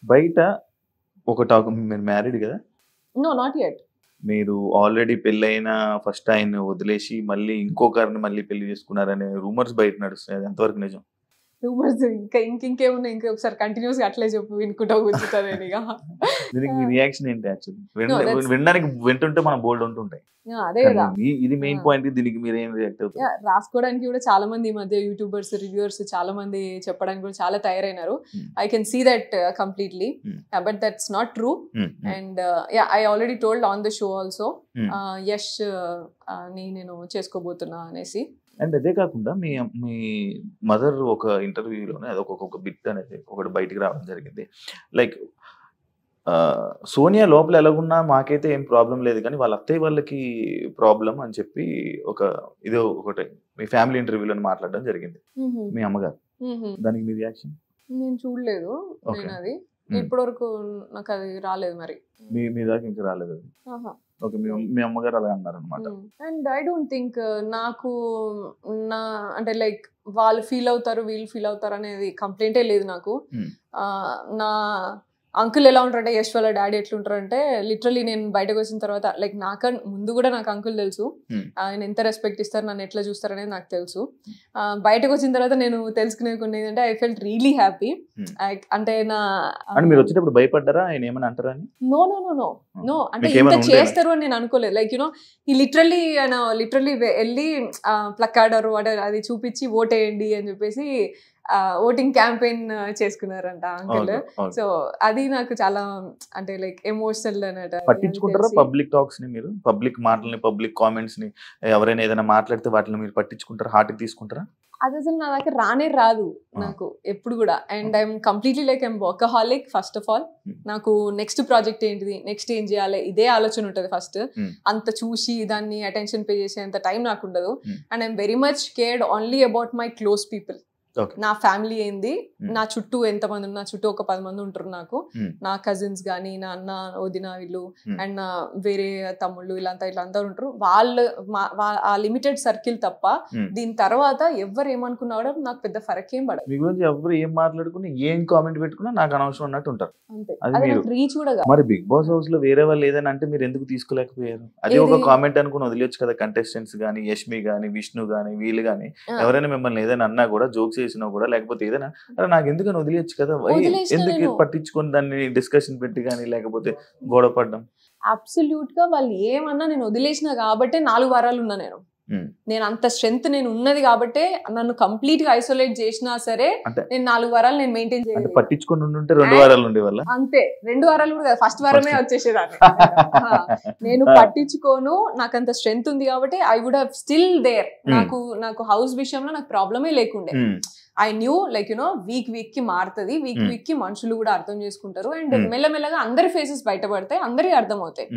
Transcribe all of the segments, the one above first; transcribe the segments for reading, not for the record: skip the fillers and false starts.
బయట ఒక టాక్ మీరు మ్యారీడ్ కదా? No not yet. మీరు ఆల్రెడీ పెళ్ళైన ఫస్ట్ ఆయన్ని వదిలేసి మళ్ళీ ఇంకొకరిని మళ్ళీ పెళ్లి చేసుకున్నారనే రూమర్స్ బయట నడుస్తాయి. అది ఎంతవరకు నిజం? రూమర్స్ ఇంకేమున్నాయి, ఇంకొకసారి కంటిన్యూస్ గా అట్లే చెప్పు వినుకుంటా కూర్చుంటాను నేను ఇక. దీనికి మీ రియాక్షన్ ఏంటి? యాక్చువల్లీ వినడానికి వింటుంటే మన బోల్డ్ ఉంటుంటాయి. అదే కదా ఇది మెయిన్ పాయింట్. దీనికి మీరు ఏం రియాక్ట్ అవుతారు? రాసుకోవడానికి కూడా చాలా మంది ఈ మధ్య యూట్యూబర్స్, రివ్యూవర్స్ చాలా మంది చెప్పడానికి కూడా చాలా తయారైనారు. I can see that completely, but that's not true. And I already told on the show also Yash ని నేను చేసుకోబోతున్నా అనేసి. అండ్ అదే కాకుండా మీ మీ మదర్ ఒక ఇంటర్వ్యూలోనే అదొక బిట్ అనేది ఒకటి బయటికి రావడం జరిగింది. లైక్ సోనియా లోపల ఎలాగున్నా మాకైతే ఏం ప్రాబ్లం లేదు, కానీ వాళ్ళ అత్తయ్య వాళ్ళకి ప్రాబ్లం అని చెప్పి ఇదో ఒకటి మీ ఫ్యామిలీ ఇంటర్వ్యూలో మాట్లాడడం జరిగింది మీ అమ్మగారు. దానికి మీ రియాక్షన్? నేను చూడలేదు, నేను అది ఇప్పటి వరకు నాకు అది రాలేదు. మరి మీ దాకా ఇంకా రాలేదు అది? ఓకే, మీ అమ్మగారు అలా అన్నారు అనమాట. అండ్ ఐ డోంట్ థింక్ నాకు నా అంటే లైక్ వాళ్ళు ఫీల్ అవుతారు వీళ్ళు ఫీల్ అవుతారు అనేది కంప్లైంటే లేదు నాకు. నా అంకుల్ ఎలా ఉంటారంటే, యష్ వాళ్ళ డాడీ ఎట్లుంటారంటే, లిటరలీ నేను బయటకు వచ్చిన తర్వాత లైక్ నాకన్నా ముందు కూడా నాకు అంకుల్ తెలుసు, ఆయన ఎంత రెస్పెక్ట్ ఇస్తారు, నన్ను ఎట్లా చూస్తారు అనేది నాకు తెలుసు. బయటకు వచ్చిన తర్వాత నేను తెలుసుకునేది కొన్ని ఏంటంటే ఐ ఫెల్ట్ రియలీ హ్యాపీ. అంటే మీరు వచ్చేటప్పుడు భయపడ్డారా ఆయన ఏమైనా అంటారా అని? No no no no no అంటే ఇంత చేస్తారు అని నేను అనుకోలేదు. లైక్ యూనో ఈ లిటరలీ ఆయన లిటరలీ వెళ్ళి ప్లక్కాడరు అది చూపించి ఓటేయండి అని చెప్పేసి ఓటింగ్ క్యాంపెయిన్ చేసుకున్నారంట అంకుల్. సో అది నాకు చాలా అంటే లైక్ ఎమోషనల్ అన్నట్టు. పట్టించుకుంటారా పబ్లిక్ టాక్స్ ని మీరు? పబ్లిక్ మాటల్ని, పబ్లిక్ కామెంట్స్ ని, ఎవరైనా ఏదైనా మాట్లాడితే వాటిని మీరు పట్టించుకుంటారా? హార్ట్ కి తీసుకుంటారా? అది అసలు నా దగ్గర రానే రాదు నాకు ఎప్పుడు కూడా. And I'm completely like I'm workaholic. First of all నాకు నెక్స్ట్ ప్రాజెక్ట్ ఏంటిది, నెక్స్ట్ ఏం చేయాలి, ఇదే ఆలోచన ఉంటుంది ఫస్ట్. అంత చూసి దాన్ని అటెన్షన్ పే చేసేంత టైం నాకు ఉండదు. And I'm very much cared only about my close people. నా ఫ్యామిలీ ఏంది, నా చుట్టూ ఎంతమంది ఉన్నా, చుట్టూ ఒక 10 మంది ఉంటారు నాకు. నా కజిన్స్ గానీ, నా అన్న వదిన వీళ్ళు అండ్ నా వేరే తమ్ముళ్ళు ఇట్లంతా ఉంటారు. వాళ్ళు ఆ లిమిటెడ్ సర్కిల్ తప్ప దీని తర్వాత ఎవరు ఏమనుకున్నా కూడా నాకు పెద్ద ఫరక్ ఏం పడదు. మీ గురించి ఎవరు ఏం మాట్లాడుకుని ఏం కామెంట్ పెట్టుకున్నా నాకు అనవసరం అన్నట్టు ఉంటారు. అంతే రీచ్ కూడా. మరి బిగ్ బాస్ హౌస్ లో వేరే వాళ్ళు ఏదైనా అంటే మీరు ఎందుకు తీసుకోలేకపోయారు? అది ఒక కామెంట్ అనుకుని వదిలేచ్చు కదా. కంటెస్టెంట్స్ గానీ, యష్మి గానీ, విష్ణు గానీ, వీళ్ళు గానీ ఎవరైనా మిమ్మల్ని ఏదైనా అన్నా కూడా, జోక్స్ చేసినా కూడా, లేకపోతే ఏదైనా నాకు ఎందుకని వదిలేయచ్చు కదా, ఎందుకు పట్టించుకొని దాన్ని డిస్కషన్ పెట్టి కానీ లేకపోతే గొడవ పడ్డం? అబ్సల్యూట్ గా వాళ్ళు ఏమన్నా నేను వదిలేసిన కాబట్టి 4 వారాలు ఉన్నా నేను అంత స్ట్రెంత్ నేను ఉన్నది కాబట్టి నన్ను కంప్లీట్ గా ఐసోలేట్ చేసినా సరే నేను 4 వారాలు నేను మెయింటైన్ చేయాలి. పట్టించుకొని ఉంటే 2 వారాలు ఉండేవాళ్ళ. అంతే 2 వారాలు కూడా కదా, ఫస్ట్ వారమే వచ్చేసేదాన్ని. నేను పట్టించుకోను, నాకు అంత స్ట్రెంత్ ఉంది కాబట్టి I would have still there. నాకు హౌస్ విషయంలో నాకు ప్రాబ్లమే లేకుండే. I knew like you know week కి మారుతుంది, వీక్ కి మనుషులు కూడా అర్థం చేసుకుంటారు. అండ్ మెల్లమెల్లగా అందరి ఫేసెస్ బయటపడతాయి, అందరికి అర్థం అవుతాయి.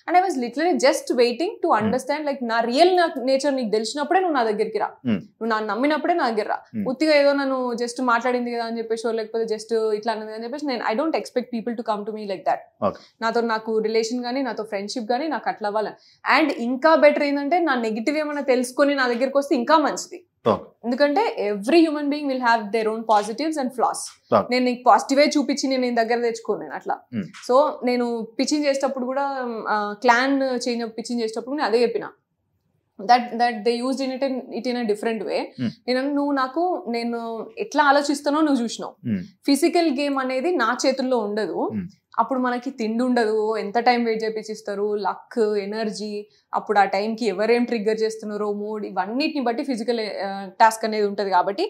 And I was literally just waiting to understand like నా రియల్ నేచర్ నీకు తెలిసినప్పుడే నువ్వు నా దగ్గరికి రా, నువ్వు నన్ను నమ్మినప్పుడే నా దగ్గర రా. ఉత్తిగా ఏదో నన్ను జస్ట్ మాట్లాడింది కదా అని చెప్పేసి, లేకపోతే జస్ట్ ఇట్లా అన్నది అని చెప్పేసి నేను I don't expect people to come to me like that. నాకు రిలేషన్ కానీ, నాతో ఫ్రెండ్షిప్ కానీ నాకు అట్లా అవ్వాలి. అండ్ ఇంకా బెటర్ ఏంటంటే నా నెగిటివ్ ఏమైనా తెలుసుకొని నా దగ్గరికి వస్తే ఇంకా మంచిది. ఎందుకంటే every human being will have their own positives and floss. నేను నీకు పాజిటివే చూపించి నేను దగ్గర తెచ్చుకోను అట్లా. సో నేను పిచ్చింగ్ చేసేటప్పుడు కూడా, క్లాన్ చేంజ్ పిచ్చింగ్ చేసేటప్పుడు నేను అదే చెప్పిన, that they used it in a different way. నేను ఎట్లా ఆలోచిస్తానో నువ్వు చూసినావు. ఫిజికల్ గేమ్ అనేది నా చేతుల్లో ఉండదు. అప్పుడు మనకి తిండి ఉండదు, ఎంత టైం వెయిట్ చేపిస్తారు, లక్, ఎనర్జీ, అప్పుడు ఆ టైంకి ఎవరేం ట్రిగ్గర్ చేస్తున్నారో, మూడ్, ఇవన్నిటిని బట్టి ఫిజికల్ టాస్క్ అనేది ఉంటుంది. కాబట్టి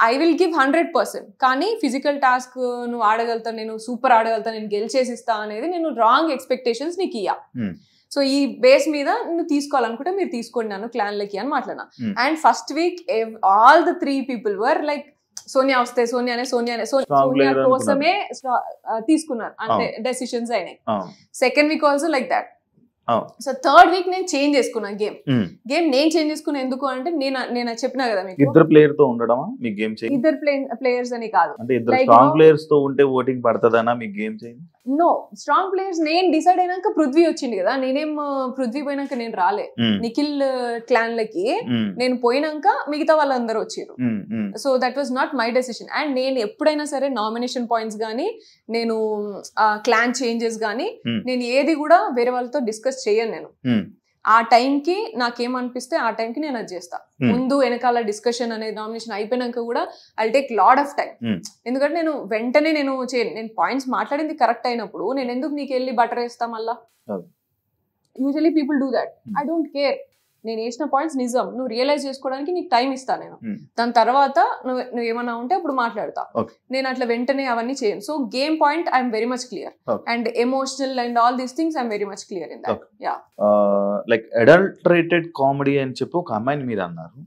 ఐ విల్ గివ్ 100%. కానీ ఫిజికల్ టాస్క్ నువ్వు ఆడగలుగుతా, నేను సూపర్ ఆడగలుగుతా, నేను గెలిచేసిస్తా అనేది నేను రాంగ్ ఎక్స్పెక్టేషన్స్ నీకు ఇయ్యా. సో ఈ బేస్ మీద నువ్వు తీసుకోవాలనుకుంటే మీరు తీసుకోండి నన్ను క్లాన్లకి అని మాట్లాడినా. And first week all the 3 people were like Sonia వస్తే సోనియా కోసమే తీసుకున్నారు, అంటే డెసిషన్స్ అయినాయి. Second week also like that. So third week నేను చేంజ్ చేసుకున్నా గేమ్ నేను చేంజ్ చేసుకున్నా ఎందుకు అంటే నేను చెప్పినా కదా మీకు ఇద్దరు ప్లేయర్ తో ఉండడమా మీ గేమ్ చేంజ్? ఇద్దరు ప్లేయర్స్ అని కాదు, అంటే ఇద్దరు స్ట్రాంగ్ ప్లేయర్స్ తో ఉంటే ఓటింగ్ పడతదనా మీ game change? No, strong players నేను డిసైడ్ అయినాక పృథ్వీ వచ్చింది కదా, నేనేం పృథ్వీ పోయినాక నేను రాలే, నిఖిల్ క్లాన్ లకి నేను పోయినాక మిగతా వాళ్ళందరూ వచ్చారు. So that was not my decision. And నేను ఎప్పుడైనా సరే నామినేషన్ పాయింట్స్ గానీ, నేను క్లాన్ చేంజెస్ గానీ, నేను ఏది కూడా వేరే వాళ్ళతో డిస్కస్ చేయను. నేను ఆ టైంకి నాకేమనిపిస్తే ఆ టైంకి నేను అది చేస్తా. ముందు వెనకాల డిస్కషన్ అనేది నామినేషన్ అయిపోయినాక కూడా I take lot of time. ఎందుకంటే నేను వెంటనే నేను చేయను. నేను పాయింట్స్ మాట్లాడింది కరెక్ట్ అయినప్పుడు నేను ఎందుకు నీకు వెళ్ళి బటర్ వేస్తా మళ్ళా? Usually people do that. I don't care. నేను వేసిన పాయింట్స్ నిజం, నువ్వు రియలైజ్ చేసుకోవడానికి నీకు టైం ఇస్తా నేను. దాని తర్వాత నువ్వు ఏమన్నా ఉంటే అప్పుడు మాట్లాడతా. నేను అట్లా వెంటనే అవన్నీ చేయను. So game point I'm very much clear and emotional and all these things I'm very much clear in that. Yeah, like adulterated comedy అని చెప్పి ఒక అమ్మాయిని మీరు అన్నారు.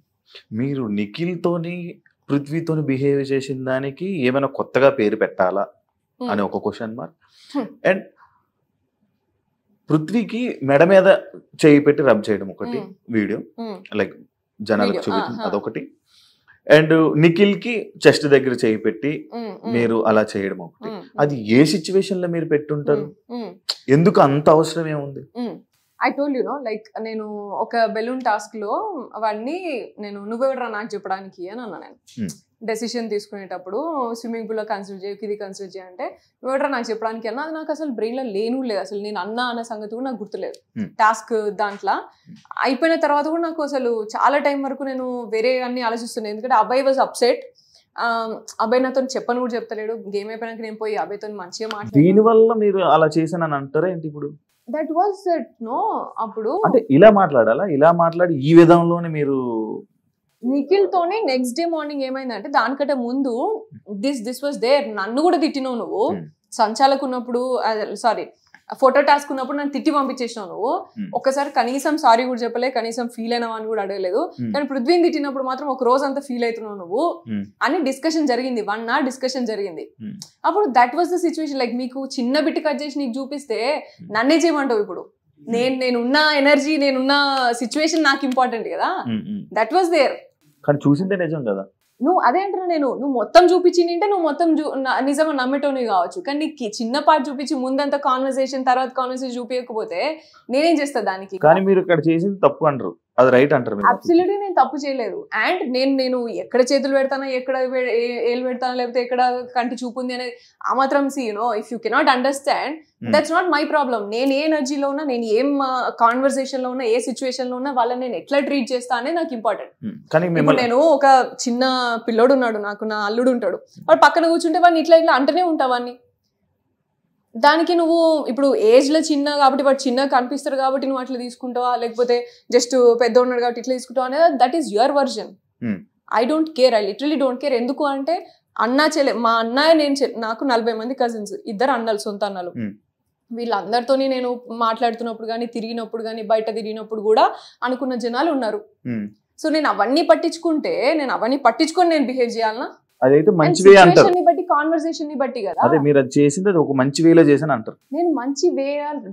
మీరు నిఖిల్ తోని పృథ్వీతోని బిహేవ్ చేసిన దానికి ఏమైనా కొత్తగా పేరు పెట్టాలా అని ఒక క్వశ్చన్ మార్క్. అండ్ పృథ్వీకి మెడ మీద చేయి పెట్టి రబ్ చేయడం ఒకటి వీడియో, లైక్ జనాలకు చూపించడం అదొకటి. అండ్ నిఖిల్ కి చెస్ట్ దగ్గర చేయి పెట్టి మీరు అలా చేయడం ఒకటి. అది ఏ సిచ్యువేషన్ లో మీరు పెట్టుంటారు? ఎందుకు అంత అవసరం ఏముంది? I told you know, like నేను ఒక బెలూన్ టాస్క్ లో వాడిని నేను నువ్వెవడరా నాకు చెప్పడానికి అని అన్నా. నేను డెసిషన్ తీసుకునేటప్పుడు స్విమ్మింగ్ పూల్ లో కన్సిడర్ చేయ, ఇది కన్సిడర్ చేయంటే నువ్వెవడరా నాకు చెప్పడానికి అన్నా. అది నాకు అసలు బ్రెయిన్ లో లేను లేదు. అసలు నేను అన్నా అన్న సంగతి కూడా నాకు గుర్తులేదు. టాస్క్ దాంట్లో అయిపోయిన తర్వాత కూడా నాకు అసలు చాలా టైం వరకు నేను వేరే అన్ని ఆలోచిస్తున్నాను. ఎందుకంటే అబ్బాయి వాజ్ అప్సెట్. అబ్బాయి నాతో చెప్పని కూడా చెప్తలేడు. గేమ్ అయిపోయినాక నేను పోయి అబ్బాయితో మంచిగా మాట్లాడు. దీని వల్ల మీరు అలా చేశానని అంటారా ఏంటి? ఇప్పుడు దట్ వాజ్ నో, అప్పుడు అంటే ఇలా మాట్లాడాలా? ఇలా మాట్లాడి ఈ విధంలోనే మీరు నిఖిల్ తోనే నెక్స్ట్ డే మార్నింగ్ ఏమైందంటే, దానికంటే ముందు దిస్ వాజ్ దేర్. నన్ను కూడా తిట్టినావు నువ్వు. సంచాలకు ఉన్నప్పుడు, సారీ ఫోటో టాస్క్ ఉన్నప్పుడు నన్ను తిట్టి పంపించేసినావు నువ్వు. ఒక్కసారి కనీసం సారీ కూడా చెప్పలే, కనీసం ఫీల్ అయినావు అని కూడా అడగలేదు. కానీ పృథ్వీని తిట్టినప్పుడు మాత్రం ఒక రోజు అంతా ఫీల్ అవుతున్నావు నువ్వు అని డిస్కషన్ జరిగింది. 1 hour డిస్కషన్ జరిగింది. అప్పుడు that was the situation. Like మీకు చిన్న బిట్ కట్ చేసి నీకు చూపిస్తే నన్నే చేయమంటావు. ఇప్పుడు నేనున్న ఎనర్జీ, నేనున్న సిచ్యువేషన్ నాకు ఇంపార్టెంట్ కదా. That was there. కానీ చూసిందే నిజం కదా. నువ్వు అదే అంటున్నా, నువ్వు మొత్తం చూపించింటే నువ్వు మొత్తం నిజమని నమ్మేటోని కావచ్చు. కానీ నీకు చిన్న పార్ట్ చూపించి ముందంతా కాన్వర్సేషన్, తర్వాత కాన్వర్సేషన్ చూపించకపోతే నేనేం చేస్తా దానికి? కానీ మీరు ఇక్కడ చేసింది తప్పు అంటారు, అది రైట్ అంటారు? అబ్సల్యూట్లీ నేను తప్పు చేయలేదు. అండ్ నేను ఎక్కడ చేతులు పెడతానా, ఎక్కడ ఏళ్ళు పెడతానా, లేకపోతే ఎక్కడ కంటి చూపు ఉంది అనేది ఆ మాత్రం see you know, if you cannot understand that's not my problem. నేను ఏ ఎనర్జీలో ఉన్నా, నేను ఏం కాన్వర్సేషన్ లో ఉన్నా, ఏ సిచ్యువేషన్ లో ఉన్నా వాళ్ళని నేను ఎట్లా ట్రీట్ చేస్తా అనేది నాకు ఇంపార్టెంట్. ఇప్పుడు నేను ఒక చిన్న పిల్లోడు ఉన్నాడు, నాకు నా అల్లుడు ఉంటాడు, వాడు పక్కన కూర్చుంటే వాడిని ఇట్లా ఇట్లా అంటనే ఉంటావాన్ని. దానికి నువ్వు ఇప్పుడు ఏజ్ లో చిన్న కాబట్టి వాడు చిన్నగా కనిపిస్తారు కాబట్టి నువ్వు అట్లా తీసుకుంటావా, లేకపోతే జస్ట్ పెద్ద ఉన్నాడు కాబట్టి ఇట్లా తీసుకుంటావా అనేది that is your version. I don't care, I literally don't care. ఎందుకు అంటే అన్నా చెల్లె, మా అన్నయ్య నేను, నాకు 40 మంది కజిన్స్, 2 అన్నలు, సొంత అన్నలు. వీళ్ళందరితోని నేను మాట్లాడుతున్నప్పుడు కానీ, తిరిగినప్పుడు కానీ, బయట తిరిగినప్పుడు కూడా అనుకున్న జనాలు ఉన్నారు. సో నేను అవన్నీ పట్టించుకుంటే, నేను బిహేవ్ చేయాలనా? అదైతే మంచి వే అంటారు, బట్టి కాన్వర్సేషన్ ని బట్టి కదా. అదే మీరు అది చేసింది అది ఒక మంచి వేలో చేసాను అంటారు. నేను మంచి వే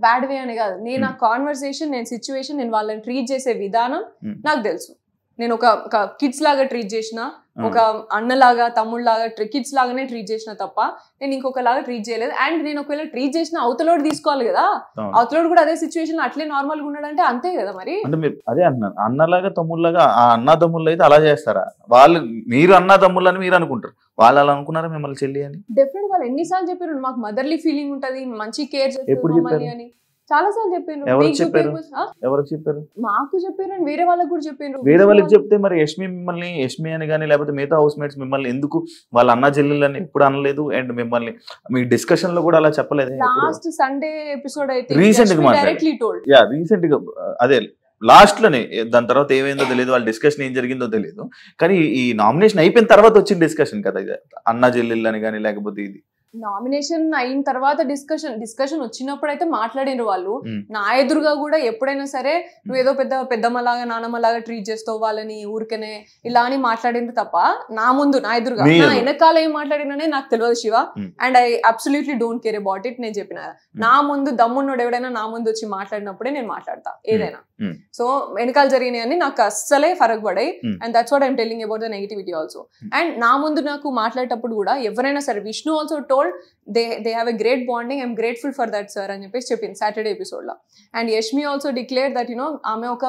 బ్యాడ్ వే అని కాదు, నేను ఆ కాన్వర్సేషన్, నేను సిచ్యువేషన్, నేను వాళ్ళని ట్రీట్ చేసే విధానం నాకు తెలుసు. నేను ఒక కిడ్స్ లాగా ట్రీట్ చేసిన, ఒక అన్నలాగా తమ్ముళ్ళలాగా కిడ్స్ లాగానే ట్రీట్ చేసిన తప్ప నేను ఇంకొకలాగా ట్రీట్ చేయలేదు. అండ్ నేను ఒకవేళ ట్రీట్ చేసిన అవతలోడు తీసుకోవాలి కదా, అవతలోడు కూడా అదే సిచ్యువేషన్ లో అట్లే నార్మల్ గా ఉన్నాడంటే అంతే కదా. మరి అంటే మీరు అదే అంటున్నారు, అన్నలాగా తమ్ముళ్ళగా. ఆ అన్న తమ్ముళ్ళు అయితే అలా చేస్తారా? వాళ్ళు మీరు అన్న తమ్ముళ్ళు అని మీరు అనుకుంటారు, వాళ్ళు అలా అనుకున్నారా మిమ్మల్ని చెల్లి అని? డెఫినెట్ వాళ్ళు ఎన్నిసార్లు చెప్పారు మాకు మదర్లీ ఫీలింగ్ ఉంటది, మంచి కేర్ చేస్తారు అని. చాలా సార్లు చెప్పారు. ఎవరికి చెప్పారు? మాకు చెప్పారు, వేరే వాళ్ళకి కూడా చెప్పారు. వేరే వాళ్ళకి చెప్తే మరి యష్మి అని కానీ లేకపోతే మిగతా హౌస్ మేట్స్ మిమ్మల్ని ఎందుకు వాళ్ళ అన్న చెల్లెలని ఎప్పుడు అనలేదు? అండ్ మిమ్మల్ని మీ డిస్కషన్ లో కూడా అలా చెప్పలేదు? లాస్ట్ సండే ఎపిసోడ్ అయితే రీసెంట్ గా అదే లాస్ట్ లోనే, దాని తర్వాత ఏమైందో తెలియదు, వాళ్ళ డిస్కషన్ ఏం జరిగిందో తెలియదు. కానీ ఈ నామినేషన్ అయిపోయిన తర్వాత వచ్చిన డిస్కషన్ కదా ఇది, అన్న చెల్లెళ్ళు అని కానీ లేకపోతే ఇది నామినేషన్ అయిన తర్వాత డిస్కషన్ వచ్చినప్పుడు అయితే మాట్లాడిన వాళ్ళు నా ఎదురుగా కూడా ఎప్పుడైనా సరే నువ్వు ఏదో పెద్దమ్మలాగా నానమ్మలాగా ట్రీట్ చేస్తావు వాళ్ళని ఊరికనే ఇలా అని మాట్లాడింది తప్ప నా ఎదురుగా నా వెనకాల ఏం మాట్లాడిననే నాకు తెలియదు Shiva. And I absolutely don't care about it. నేను చెప్పిన నా ముందు దమ్మున్నోడు ఎవడైనా నా ముందు వచ్చి మాట్లాడినప్పుడే నేను మాట్లాడతా ఏదైనా. సో వెనకాల జరిగినాయని నాకు అస్సలే ఫరక్ పడాయి. And that's what I'm telling about the negativity also. అండ్ నా ముందు నాకు మాట్లాడేటప్పుడు కూడా ఎవరైనా సరే Vishnu also told they have a great bonding, I'm grateful for that sir అని చెప్పేసి చెప్పింది సాటర్డే ఎపిసోడ్ లో. And Yashmi also declare that ఆమె ఒక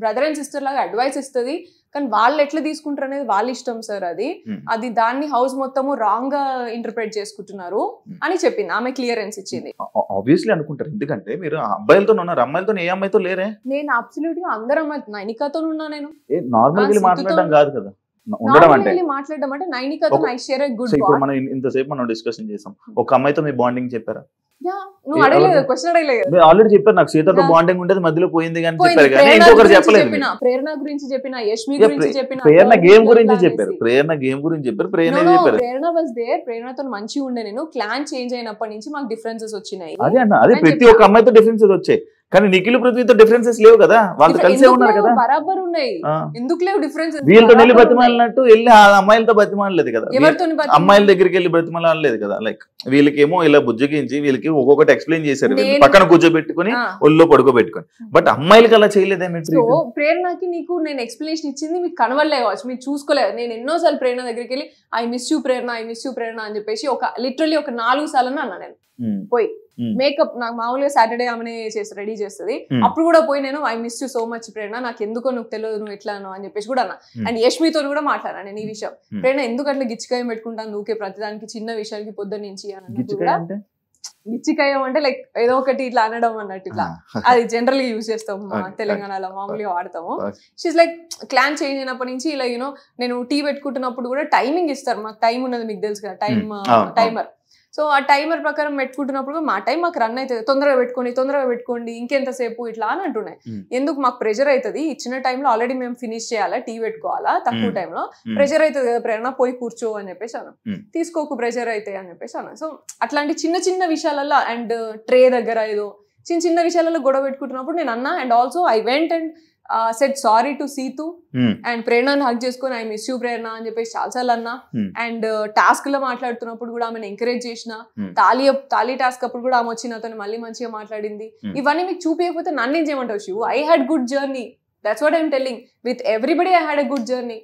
బ్రదర్ అండ్ సిస్టర్ లాగా అడ్వైస్ ఇస్తుంది, కానీ వాళ్ళు ఎట్లా తీసుకుంటారు అనేది వాళ్ళ ఇష్టం సార్. అది దాన్ని హౌస్ మొత్తము రాంగ్ గా ఇంటర్ప్రెట్ చేసుకుంటున్నారు అని చెప్పింది. ఆమె క్లియరెన్స్ ఇచ్చింది. ఆబ్వియస్లీ అనుకుంటారు, ఎందుకంటే మీరు అబ్బాయిలతో ఉన్నారు, అమ్మాయిలతో ఏ అమ్మాయితో లేరే. నేను అబ్సల్యూట్ గా అందరు అమ్మాయి నైనికాతో ఉన్నా. నేను నార్మల్ మాట్లాడడం కాదు కదా మాట్లాడడం అంటే నైనికాతో I share a good bond. ఇప్పుడు మనం ఇంతసేపు మనం డిస్కషన్ చేసాం, ఒక అమ్మాయితో మీ బాండింగ్ చెప్పారా? నువ్వు అడగలేదు, క్వశ్చన్ అడగలేదు. ఆల్రెడీ చెప్పారు నాకు సీతతో బాండింగ్ ఉండేది, మధ్యలో పోయింది కానీ చెప్పారు, కానీ ఇంకొకరు చెప్పలేదు. ప్రేరణ గురించి చెప్పిన, యష్మి గురించి చెప్పిన, ప్రేరణ గేమ్ గురించి చెప్పారు, ప్రేరణ వాస్ దేర్. ప్రేరణతో మంచిగా ఉండే. నేను క్లాన్ చేంజ్ అయినప్పటి నుంచి మాకు డిఫరెన్సెస్ వచ్చినాయి. అదే అన్న, అదే ప్రతి ఒక్క అమ్మాయితో డిఫరెన్సెస్ వచ్చాయి, కానీ నిఖిల్ పృథ్వీతో డిఫరెన్సెస్ లేవు కదా, వాళ్ళు కలిసే ఉన్నారు కదా. బరాబర్ ఉన్నాయి, ఎందుకు లేవు డిఫరెన్స్? వీళ్ళతో వెళ్ళి బతిమాలినట్టు వెళ్ళి ఆ అమ్మాయిలతో బతిమాలలేదు కదా, అమ్మాయిల దగ్గరికి వెళ్ళి బతిమాలలేదు కదా. లైక్ వీళ్ళకేమో ఇలా బుజ్జగించి వీళ్ళకి ఒక్కొక్కటి ఎక్స్ప్లెయిన్ చేశారు, పక్కన కూర్చోబెట్టుకుని ఒళ్ళో పడుకోబెట్టుకుని. బట్ అమ్మాయిలకి అలా చేయలేదే. ప్రేరణకి నీకు నేను ఎక్స్ప్లెనేషన్ ఇచ్చింది మీకు కనవలే కావచ్చు, మీరు చూసుకోలేదు. నేను ఎన్నోసార్లు ప్రేరణ దగ్గరికి వెళ్ళి I miss you Prerana, I miss you Prerana అని చెప్పేసి లిటరలీ ఒక 4 సార్లు అన్నా నేను పోయి. మేకప్ నాకు మామూలుగా సాటర్డే ఆమెనే రెడీ చేస్తుంది, అప్పుడు కూడా పోయి నేను I miss you so much Prerana, నాకు ఎందుకో నువ్వు తెలియదు, నువ్వు ఎట్లాను అని చెప్పేసి కూడా అన్నా. అండ్ యష్మితో కూడా మాట్లాడాను నేను ఈ విషయం. ప్రేరణ ఎందుకు అట్లా గిచ్చికాయం పెట్టుకుంటాను నువ్వుకే ప్రతిదానికి, చిన్న విషయానికి పొద్దు నుంచి అన్నట్టు కూడా. గిచ్చికాయం అంటే లైక్ ఏదో ఒకటి ఇట్లా అనడం అన్నట్టు, ఇట్లా అది జనరల్ గా యూజ్ చేస్తాము మా తెలంగాణలో, మామూలుగా వాడతాము. షీస్ లైక్ క్లాన్ చేంజ్ అయినప్పటి నుంచి ఇలా నేను టీ పెట్టుకుంటున్నప్పుడు కూడా టైమింగ్ ఇస్తారు, మాకు టైం ఉన్నది మీకు తెలుసు కదా, టైమర్. సో ఆ టైమర్ ప్రకారం పెట్టుకుంటున్నప్పుడు మా టైం మాకు రన్ అవుతుంది, తొందరగా పెట్టుకోండి ఇంకెంతసేపు ఇట్లా అని అంటున్నాయి. ఎందుకు మాకు ప్రెషర్ అవుతుంది, ఇచ్చిన టైంలో ఆల్రెడీ మేము ఫినిష్ చేయాలా, టీ పెట్టుకోవాలా, తక్కువ టైంలో ప్రెషర్ అవుతుంది కదా ప్రేరణ, పోయి కూర్చో అని చెప్పేసి అన్న, తీసుకోకు ప్రెషర్ అయితే అని చెప్పేసి అన్న. సో అట్లాంటి చిన్న విషయాలలో అండ్ ట్రే దగ్గర ఏదో చిన్న విషయాలలో గొడవ పెట్టుకుంటున్నప్పుడు నేను అన్నా. And also I went and said sorry to Seethu and ప్రేరణని హక్ చేసుకుని ఐ మిస్ యూ ప్రేరణ అని చెప్పేసి చాలాసార్లు అన్నా. అండ్ టాస్క్ లో మాట్లాడుతున్నప్పుడు కూడా ఆమెను ఎంకరేజ్ చేసిన, తాళీ టాస్క్ అప్పుడు కూడా ఆమె వచ్చి నాతో మళ్ళీ మంచిగా మాట్లాడింది. ఇవన్నీ మీకు చూపించకపోతే నన్ను ఏం చేయమంటావు Shivu? I had good journey, that's what I'm telling. With everybody I had a good journey.